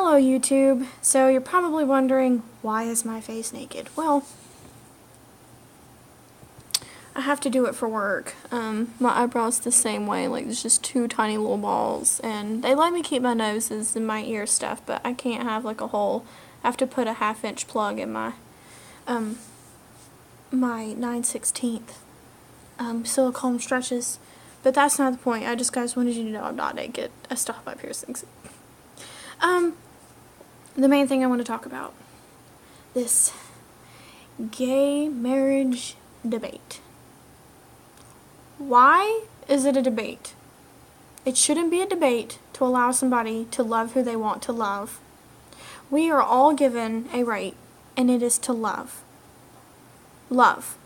Hello YouTube. So you're probably wondering, why is my face naked? Well, I have to do it for work. My eyebrows the same way, like there's just two tiny little balls, and they let me keep my noses and my ear stuff, but I can't have like a whole, I have to put a 1/2-inch plug in my, my 9/16 silicone stretches. But that's not the point. I just guys wanted you to know I'm not naked. I still have my piercings. The main thing I want to talk about, this gay marriage debate. Why is it a debate? It shouldn't be a debate to allow somebody to love who they want to love. We are all given a right, and it is to love. Love.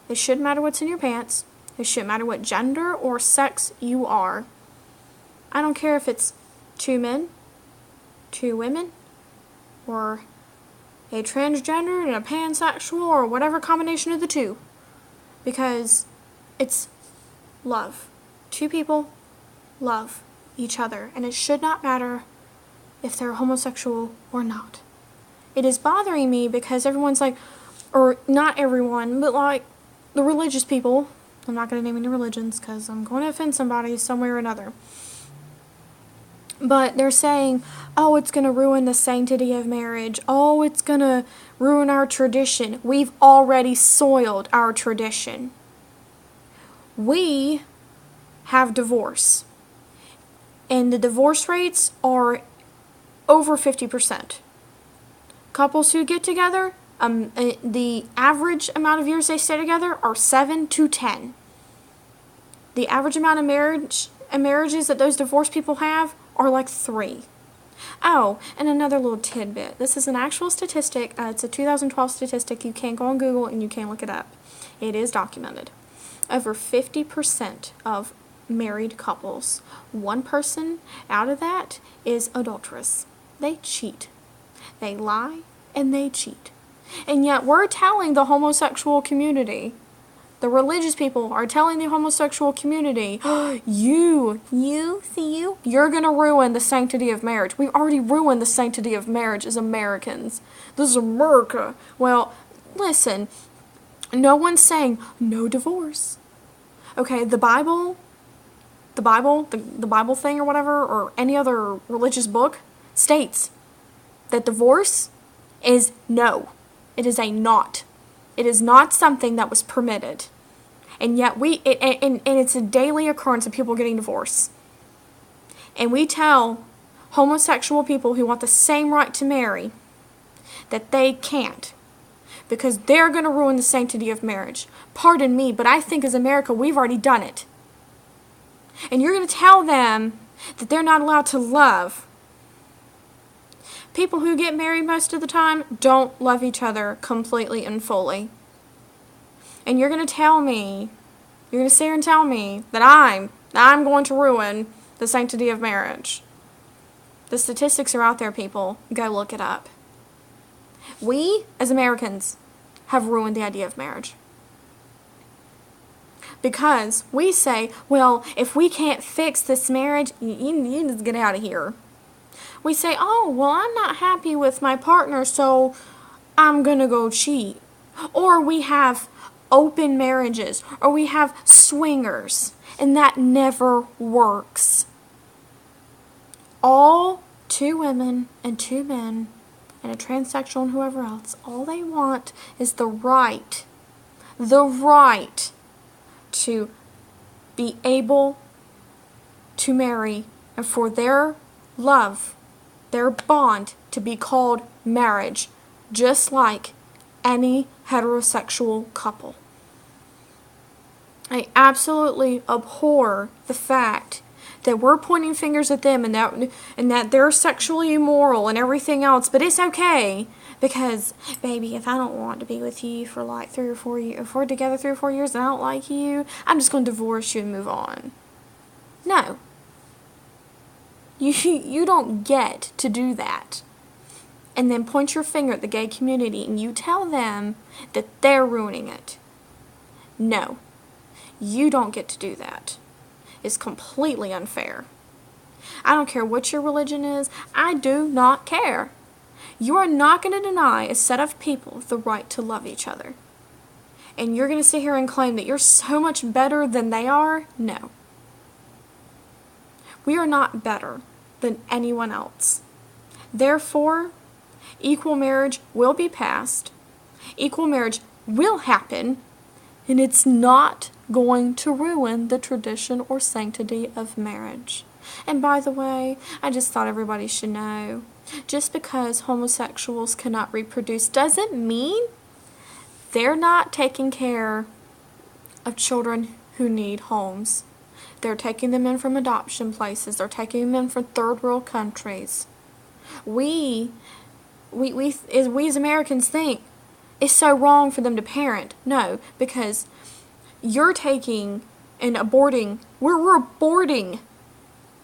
It shouldn't matter what's in your pants. It shouldn't matter what gender or sex you are. I don't care if it's 2 men, 2 women, or a transgender and a pansexual, or whatever combination of the two. Because it's love. 2 people love each other, and it should not matter if they're homosexual or not. It is bothering me because everyone's like, or not everyone, but like the religious people, I'm not going to name any religions because I'm going to offend somebody some way or another. But they're saying, oh, it's going to ruin the sanctity of marriage. Oh, it's going to ruin our tradition. We've already soiled our tradition. We have divorce. And the divorce rates are over 50%. Couples who get together, the average amount of years they stay together are 7 to 10. The average amount of marriages that those divorced people have are like 3. Oh, and another little tidbit. This is an actual statistic. It's a 2012 statistic. You can go on Google and you can look it up. It is documented. Over 50% of married couples, one person out of that is adulterous. They cheat. They lie and they cheat. And yet we're telling the homosexual community, the religious people are telling the homosexual community, you're going to ruin the sanctity of marriage. We've already ruined the sanctity of marriage as Americans. This is America. Well, listen, no one's saying no divorce. Okay, the Bible thing or whatever, or any other religious book, states that divorce is no. It is a not. It is not something that was permitted. And yet and it's a daily occurrence of people getting divorced. And we tell homosexual people who want the same right to marry that they can't, because they're going to ruin the sanctity of marriage. Pardon me, but I think as America, we've already done it. And you're going to tell them that they're not allowed to love. People who get married most of the time don't love each other completely and fully. And you're going to tell me, you're going to sit here and tell me that I'm going to ruin the sanctity of marriage. The statistics are out there, people. Go look it up. We, as Americans, have ruined the idea of marriage. Because we say, well, if we can't fix this marriage, you just get out of here. We say, oh, well, I'm not happy with my partner, so I'm going to go cheat. Or we have open marriages, or we have swingers, and that never works. All 2 women and 2 men and a transsexual and whoever else, all they want is the right to be able to marry, and for their love, their bond to be called marriage, just like any heterosexual couple. I absolutely abhor the fact that we're pointing fingers at them and that they're sexually immoral and everything else, but it's okay because, baby, if I don't want to be with you for like 3 or 4 years, if we're together 3 or 4 years and I don't like you, I'm just going to divorce you and move on. No. You don't get to do that. And then point your finger at the gay community and you tell them that they're ruining it. No. You don't get to do that. It's completely unfair. I don't care what your religion is. I do not care. You are not going to deny a set of people the right to love each other. And you're going to sit here and claim that you're so much better than they are? No. We are not better than anyone else. Therefore, equal marriage will be passed. Equal marriage will happen. And it's not going to ruin the tradition or sanctity of marriage. And by the way, I just thought everybody should know, just because homosexuals cannot reproduce doesn't mean they're not taking care of children who need homes. They're taking them in from adoption places. They're taking them in from third world countries. We as Americans think it's so wrong for them to parent. No, because you're taking and aborting, we're aborting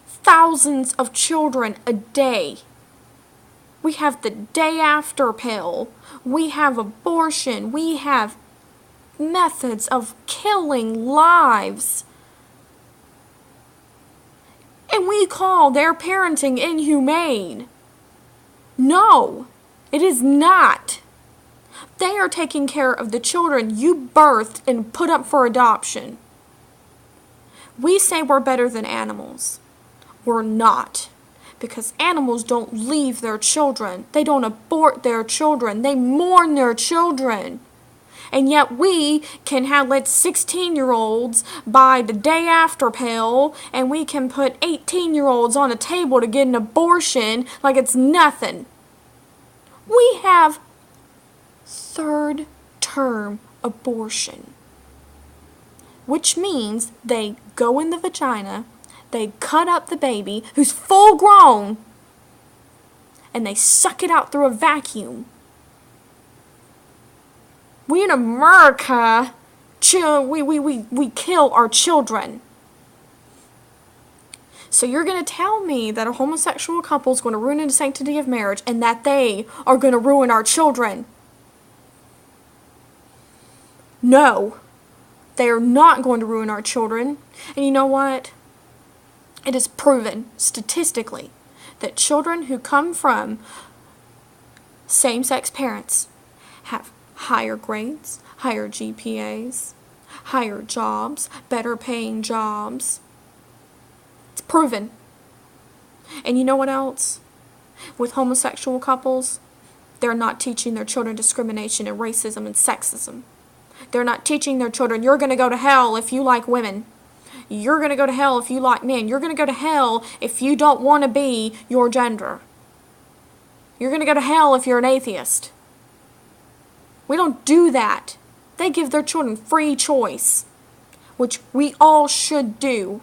thousands of children a day. We have the day after pill. We have abortion. We have methods of killing lives. And we call their parenting inhumane. No, it is not. They are taking care of the children you birthed and put up for adoption. We say we're better than animals. We're not. Because animals don't leave their children. They don't abort their children. They mourn their children. And yet we can let 16-year-olds buy the day after pill, and we can put 18-year-olds on a table to get an abortion like it's nothing. We have third-term abortion, which means they go in the vagina, they cut up the baby who's full grown, and they suck it out through a vacuum. We in America, we kill our children. So you're going to tell me that a homosexual couple is going to ruin the sanctity of marriage and that they are going to ruin our children? No, they are not going to ruin our children. And you know what? It is proven statistically that children who come from same-sex parents have higher grades, higher GPAs, higher jobs, better paying jobs. It's proven. And you know what else? With homosexual couples, they're not teaching their children discrimination and racism and sexism. They're not teaching their children, you're going to go to hell if you like women. You're going to go to hell if you like men. You're going to go to hell if you don't want to be your gender. You're going to go to hell if you're an atheist. We don't do that. They give their children free choice, which we all should do.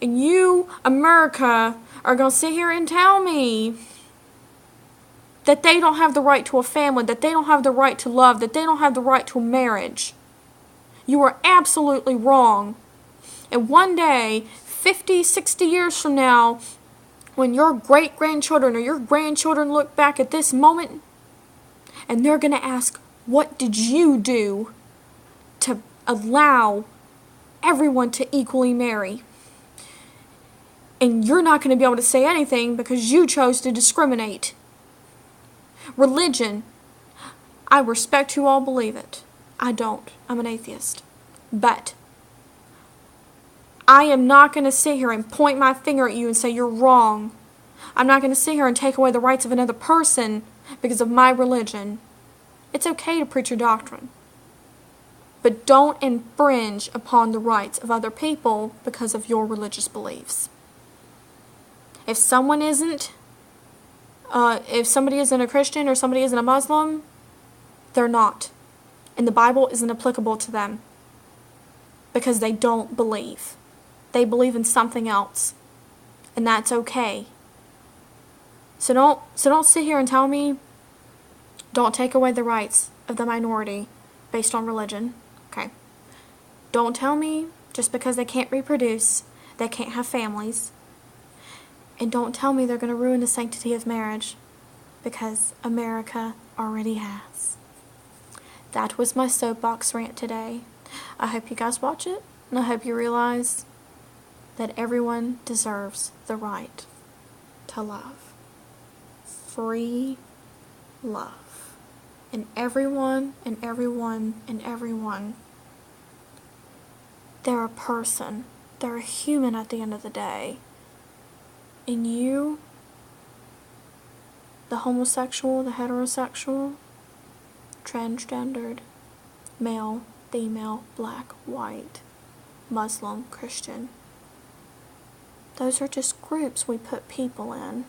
And you, America, are going to sit here and tell me that they don't have the right to a family, that they don't have the right to love, that they don't have the right to a marriage. You are absolutely wrong. And one day, 50, 60 years from now, when your great-grandchildren or your grandchildren look back at this moment, and they're going to ask, what did you do to allow everyone to equally marry? And you're not going to be able to say anything because you chose to discriminate. Religion, I respect who all believe it. I don't. I'm an atheist. But I am not going to sit here and point my finger at you and say you're wrong. I'm not going to sit here and take away the rights of another person because of my religion. It's okay to preach your doctrine. But don't infringe upon the rights of other people because of your religious beliefs. If someone isn't, if somebody isn't a Christian or somebody isn't a Muslim, they're not. And the Bible isn't applicable to them because they don't believe. They believe in something else. And that's okay. So don't sit here and tell me, don't take away the rights of the minority based on religion. Okay. Don't tell me just because they can't reproduce, they can't have families. And don't tell me they're going to ruin the sanctity of marriage because America already has. That was my soapbox rant today. I hope you guys watch it, and I hope you realize that everyone deserves the right to love. Free love. And everyone, and everyone, and everyone, they're a person. They're a human at the end of the day. And you, the homosexual, the heterosexual, transgendered, male, female, black, white, Muslim, Christian, those are just groups we put people in.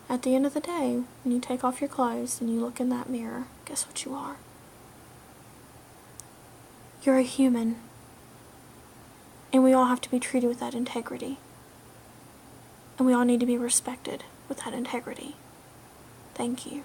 At the end of the day, when you take off your clothes and you look in that mirror, guess what you are? You're a human. And we all have to be treated with that integrity. And we all need to be respected with that integrity. Thank you.